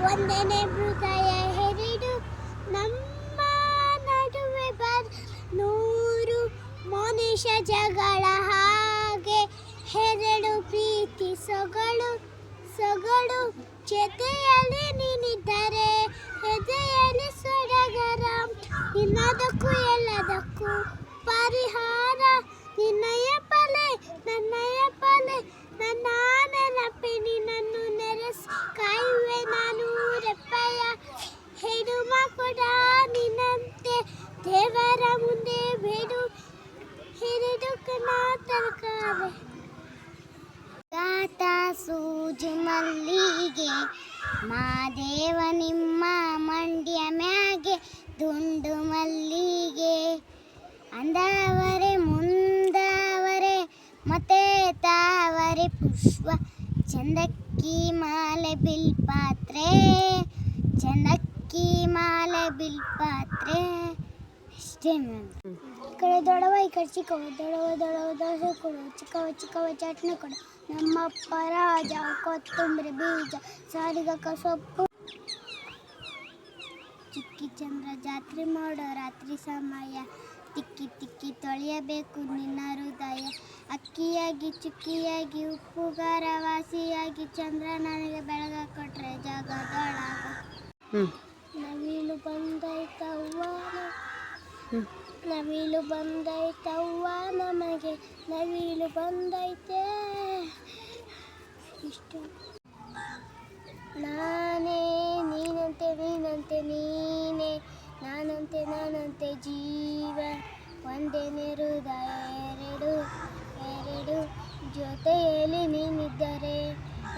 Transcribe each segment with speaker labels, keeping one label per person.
Speaker 1: ಒಂದನೇ ಹೃದಯ ಹೆರಿಡು ನಮ್ಮ ನಡುವೆ ನೂರು ಮನುಷ್ಯ ಜಗಳ ಹಾಗೆ ಹೆರಡು ಪ್ರೀತಿ ಸೊಗಡು ಸೊಗಡು ಜೊತೆಯಲ್ಲಿ ನೀನಿದ್ದರೆ ಎದೆಯಲ್ಲಿ ಸೊಡಗರ ನಿನ್ನದಕ್ಕೂ ಎಲ್ಲದಕ್ಕೂ ಪರಿಹಾರ ನಿನ್ನಯ ಪಲೆ ನನ್ನಯ ಪಲೆ ನನ್ನ ನೆನಪೆ ನಿನ್ನನ್ನು ನೆರೆಸಿ ಕಾಯುವೆ ನಾನು ರೆಪ್ಪೆಯ ಹೆಡುಮ ಕೊಡ ನಿನ್ನಂತೆ ದೇವರ ಮುಂದೆ ಬೇಡು ಹಿರಿದು ಕಣ ತರಕಾರೆ ಗಾತ ಸೂಜು ಮಲ್ಲಿಗೆ ಮಾದೇವ ನಿಮ್ಮ ಮಂಡ್ಯ ಮ್ಯಾಗೆ ದುಂಡು ಮಲ್ಲಿಗೆ ಅಂದವರೆ ಮುಂದವರೆ ಮತ್ತೆ ತಾವರೆ ಪುಷ್ಪ ಚಂದಕ್ಕಿ ಮಾಲೆ ಬಿಲ್ಪಾತ್ರೆ ಚಂದಕ್ಕಿ ಮಾಲೆ ಬಿಲ್ಪಾತ್ರೆ ಅಷ್ಟೇ ಮ್ಯಾಮ್. ಈ ಕಡೆ ದೊಡವ ಈ ಕಡೆ ಚಿಕ್ಕವ ದೊಡವ ದೊಡವ ದೋಸೆ ಕೊಡು ಚಿಕ್ಕವ ಚಿಕ್ಕವ ಚಟ್ನಿ ಕೊಡು ನಮ್ಮಪ್ಪ ರಾಜ ಕೊತ್ತಂಬರಿ ಬೀಜ ಸಾರಿಗಕ್ಕ ಸೊಪ್ಪು ಚಿಕ್ಕಿ ಚಂದ್ರ ಜಾತ್ರೆ ಮಾಡೋ ರಾತ್ರಿ ಸಮಯ ತಿಕ್ಕಿ ತಿಕ್ಕಿ ತೊಳೆಯಬೇಕು ನಿನ್ನ ಹೃದಯ ಅಕ್ಕಿಯಾಗಿ ಚುಕ್ಕಿಯಾಗಿ ಉಪ್ಪುಗಾರ ವಾಸಿಯಾಗಿ ಚಂದ್ರ ನನಗೆ ಬೆಳಗ ಕೊಟ್ರೆ ಜಗದೊಳಗ ನವಿಲು ಬಂದೈತವ್ವ ನವಿಲು ಬಂದೈತವ್ವ ನಮಗೆ ನವಿಲು ಬಂದೈತೆ ಇಷ್ಟು ನಾನೇ ನೀನಂತೆ ನೀನಂತೆ ನೀನೇ ನಾನಂತೆ ನಾನಂತೆ ಜೀವ ಒಂದೇನೆ ಹೃದಯ ಎರಡು ಎರಡು ಜೊತೆಯಲ್ಲಿ ನೀನಿದ್ದರೆ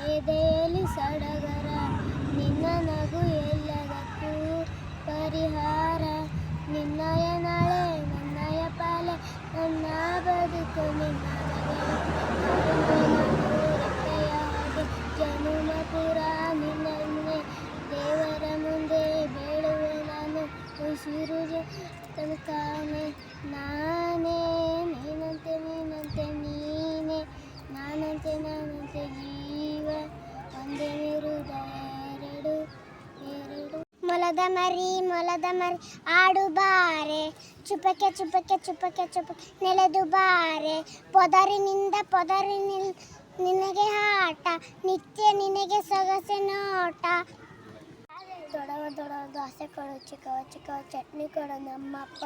Speaker 1: ಎದೆಯಲ್ಲಿ ಸಡಗರ ನಿನ್ನ ನಗು ಎಲ್ಲದಕ್ಕೂ ಪರಿಹಾರ ನಿನ್ನಯ ನಾಳೆ ನನ್ನಯ ಪಾಲೆ ನನ್ನ ಬದುಕು ನಿನ್ನಯ ಹಾಗೆ ಜನುಮ ಪುರ ನಿನ್ನೆ ದೇವರ ಮುಂದೆ ಬೇಡುವೆ ನಾನು ಉಸಿರು ತನಕಾನೆ ನಾನೇ ನೀನಂತೆ ನೀನಂತೆ ನೀನೇ ನಾನಂತೆ ನಾನಂತೆ ಜೀವ ಒಂದೇ ಹೃದಯ ಎರಡು ಎರಡು ಮೊಲದ ಮರಿ ಆಡು ಬಾರೆ ಚುಪಕೆ ಚುಪಕೆ ಚುಪಕೆ ಚುಪಕೆ ನೆಲೆದು ಬಾರೆ ಪೊದರಿನಿಂದ ನಿನಗೆ ಆಟ ನಿತ್ಯ ನಿನಗೆ ಸೊಗಸೆ ನೋಟ ದೊಡವ ದೊಡವ ದೋಸೆ ಕೊಡು ಚಿಕ್ಕವ ಚಿಕ್ಕವ ಚಟ್ನಿ ಕೊಡು ನಮ್ಮಪ್ಪ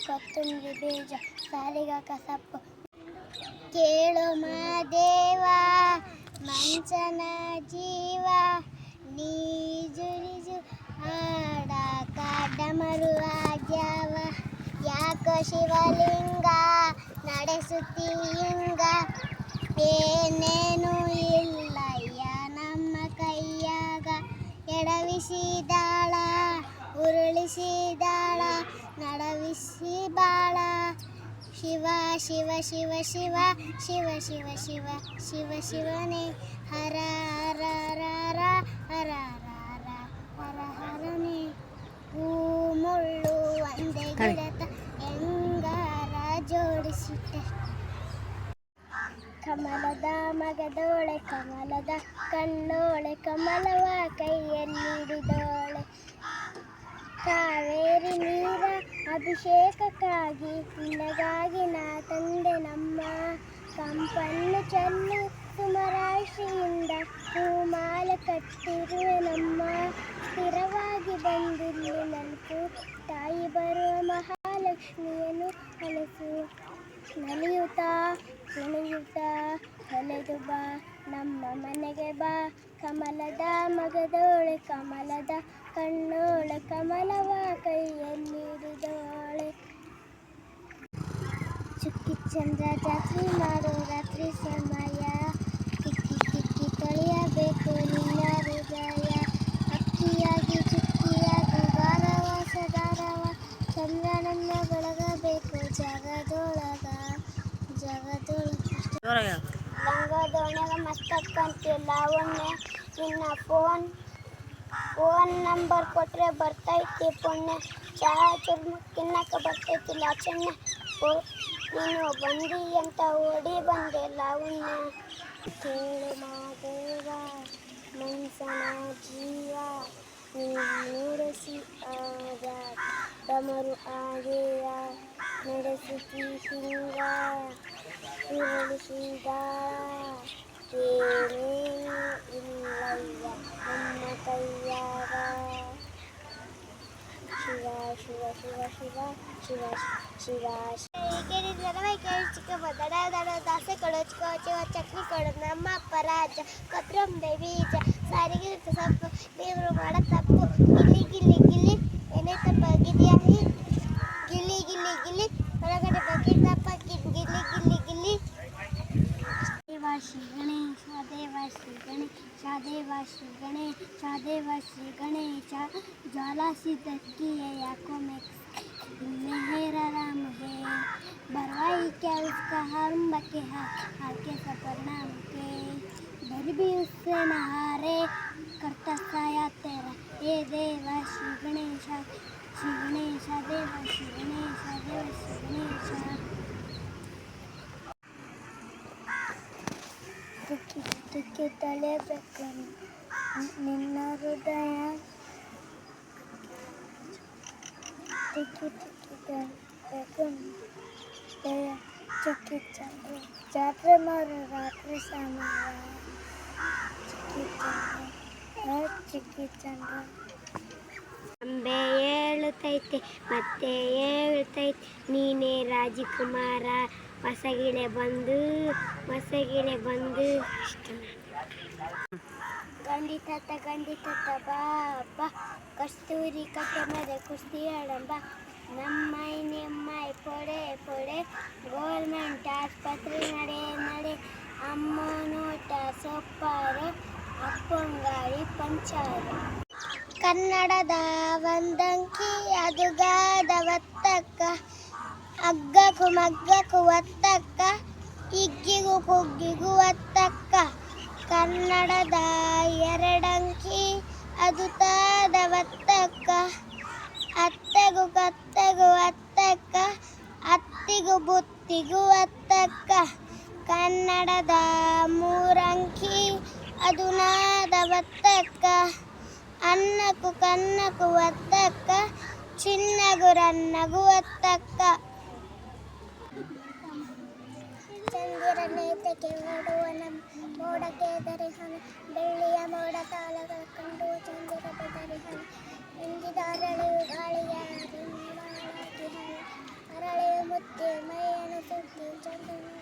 Speaker 1: ಕೊತ್ತಂಬರಿ ಬೀಜ ಸಾರಿಗಾಕ ಸೊಪ್ಪು ಕೇಳು ಮಾದೇವ ಮಂಚನ ಜೀವ ನೀಜು ನಿಜು ಆಡಾಕ ಡಮರು ಆಗ್ಯಾವ ಯಾಕೋ ಶಿವಲಿಂಗ ನಡೆಸುತ್ತೀಂಗ ಏನೇನು ಇಲ್ಲಯ್ಯ ನಮ್ಮ ಕೈಯಾಗ ಎಡವಿಸಿದಾಳ ಉರುಳಿಸಿದಾಳ ನಡವಿಸಿ ಬಾಳ ಶಿವ ಶಿವ ಶಿವ ಶಿವ ಶಿವ ಶಿವ ಶಿವ ಶಿವ ಶಿವನೇ ಹರ ಹರ ಹರ ಹರ ಹರ ಹರ ಹರನೇ ಹೂ ಮುಳ್ಳು ಒಂದೇ ಗಿಡದ ಹೆಂಗಾರ ಜೋಡಿಸಿಟ್ಟೆ ಕಮಲದ ಮಗದೋಳೆ ಕಮಲದ ಕಣ್ಣೋಳೆ ಕಮಲವ ಕೈಯಲ್ಲಿ ಹಿಡಿದೋಳೆ ಕಾವೇರಿ ನೀರ ಅಭಿಷೇಕಕ್ಕಾಗಿ ನಿನಗಾಗಿ ನಾ ತಂದೆ ನಮ್ಮ ಕಂಪನ್ನು ಚೆಲ್ಲು ಸುಮರಾಶಿಯಿಂದ ಹೂಮಾಲೆ ಕಟ್ಟಿರುವೆ ನಮ್ಮ ಸ್ಥಿರವಾಗಿ ಬಂದಿಲ್ಲಿ ನಲ್ಕು ತಾಯಿ ಬರುವ ಮಹಾಲಕ್ಷ್ಮಿಯನ್ನು ಅಲಸು ನಲಿಯುತ್ತಾ ಕುಣಿಯುತ್ತಾ ಹೊಲೆದು ಬಾ ನಮ್ಮ ಮನೆಗೆ ಬಾ ಕಮಲದ ಮಗದೋಳೆ ಕಮಲದ ಕಣ್ಣೋಳೆ ಕಮಲವ ಕೈಯಲ್ಲಿ ಹಿಡಿದೋಳೆ ಚುಕ್ಕಿ ಚಂದ್ರ ಜಾತ್ರೆ ಮಾಡೋ ರಾತ್ರಿ ಸಮಯ ತಿಕ್ಕಿ ತಿಕ್ಕಿ ತೊಳೆಯಬೇಕು ನಿನ್ನ ಹೃದಯ ಅಕ್ಕಿಯಾಗಿ ಚುಕ್ಕಿಯಾಗಿ ಗಾರವ ಸದಾರವ ಚಂದ್ರನನ್ನ ಬೆಳಗಬೇಕು ಜಗದೊಳಗ ಲಂಗದೋಣ್ಯಾಗ ಮಸ್ತ್ ಅಕ್ಕಂತಿಲ್ಲ ಅವನ್ನೇ ನಿನ್ನ ಫೋನ್ ನಂಬರ್ ಕೊಟ್ಟರೆ ಬರ್ತೈತಿ ಪುಣ್ಯ ಚಹಾ ಚುರ್ಮು ತಿನ್ನಕ್ಕೆ ಬರ್ತೈತಿಲ್ಲ ಚೆನ್ನ ನೀನು ಬಂದಿ ಅಂತ ಓಡಿ ಬಂದೆ ಲಾವಣ್ಯ. ಕೇಳು ಮಾದೇವ ಮನ್ಸನ ಜೀವ ಮೂಡಿಸಿ ಆದ ಡಮರು ಆಗೆಯ ನಡೆಸುತ್ತಿ ಹಿಂಗ ಉರುಳಿಸಿದ ಏನೇನು ಇಲ್ಲಯ್ಯ ನಮ್ಮ ಕೈಯಾಗ. ಶಿವ ಶಿವ ಶಿವ ಶಿವ ಶಿವ ಶಿವ ಚಿಕ್ಕ ದಡ ದಡ ದಾಸೆ ಕೊಡು ಚಿಕ್ಕ ಚಟ್ನಿ ಕೊಡು ನಮ್ಮ ಪರಾಜ ಕೊತ್ತಂಬರಿ ಬೀಜ ಸಾರಿಗೆ ಸೊಪ್ಪು ದೇವರು ಮಾಡ ತಪ್ಪು ಗಿಲ್ಲಿ ಗಿಲ್ಲಿ ಗಿಲ್ಲಿ ಎಣ್ಣೆ ತಪ್ಪಾಗಿದೆಯಾ ಗಿಲ್ಲಿ ಗಿಲ್ಲಿ ಗಿಲ್ಲಿ ಹೊರಗಡೆ ಬಗ್ಗೆ ತಪ್ಪಾಗಿ ಗಿಲ್ಲಿ ಗಿಲ್ಲಿ ಗಿಲ್ಲಿ. ದೇವ ಶ್ರೀ ಗಣೇಶ ದೇವ ಶ್ರೀ ಗಣೇಶ ದೇವ ಶ್ರೀ ಗಣೇಶ ದೇವ ಶ್ರೀ गणेश ज्वाला सी तकी है आँखों में मेहरा राम है बरवाई क्या उसका हम बके हार के सफर नाम के डर भी उससे नहारे करता साया तेरा ये देवा श्री गणेश देवा श्री गणेश देवा श्री गणेश. ತುಕ್ಕಿ ತಲೆಬೇಕು ನಿನ್ನ ಹೃದಯ ತಿಕ್ಕಿ ತಲೆಬೇಕು ದಯ ಚುಕ್ಕಿ ಚಂದ್ರ ಜಾತ್ರೆ ಮಾರು ರಾತ್ರಿ ಸಮಯ ಚಿಕ್ಕಿ ಚಂದ್ರ. ಅಂಬೆ ಹೇಳುತ್ತೈತೆ ಮತ್ತೆ ಹೇಳ್ತೈತೆ ನೀನೇ ರಾಜಕುಮಾರ ಹೊಸಗಿಳೆ ಬಂದು ಗಂಡಿತ ಬಾ ಕಸ್ತೂರಿ ಕಟ್ಟೆ ಮೇಲೆ ಕುಸ್ತಿ ಆಡಂಬ ನಮ್ಮೈ ನಿಮ್ಮೈ ಪೊಡೆ ಗೌರ್ಮೆಂಟ್ ಆಸ್ಪತ್ರೆ ನಡೆ ಅಮ್ಮ ನೋಟ ಸೊಪ್ಪಾರು ಅಪ್ಪಂಗಾಳಿ ಪಂಚಾರು. ಕನ್ನಡದ ಒಂದಂಕಿ ಅದುಗಾದ ಒತ್ತಕ್ಕ ಅಗ್ಗಕು ಮಗ್ಗಕು ಒತ್ತಕ್ಕ ಹಿಗ್ಗಿಗೂ ಕುಗ್ಗಿಗೂ ಒತ್ತಕ್ಕ. ಕನ್ನಡದ ಎರಡಂಕಿ ಅದು ತಾದ ಒತ್ತಕ್ಕ ಅತ್ತೆಗೂ ಕತ್ತೆಗೂ ಒತ್ತಕ್ಕ ಅತ್ತಿಗೂ ಬುತ್ತಿಗೂ ಒತ್ತಕ್ಕ. ಕನ್ನಡದ ಮೂರಂಕಿ ಅದು ನಾದ ಒತ್ತಕ್ಕ ಅನ್ನಕ್ಕೂ ಕನ್ನಕ್ಕೂ ಒತ್ತಕ್ಕ ಚಿನ್ನಗೂ ರನ್ನಗೂ ಒತ್ತಕ್ಕ. ಚಂದಿರ ನೇತಕ್ಕೆ ಓಡುವ ಮೋಡಕ್ಕೆ ದರಿಹನ ಬೆಳ್ಳಿಯ ಮೋಡ ತಾಳಗಳ ಕಂಡು ಚಂದಿರ ದರಿಹನ ಇಂದಿದ ಅರಳೆಯು ಗಾಳಿಯ ಅರಳೆಯು ಮುತ್ತಿ ಮೈಯನ್ನು ಸುತ್ತಿ ಚಂದ್ರನ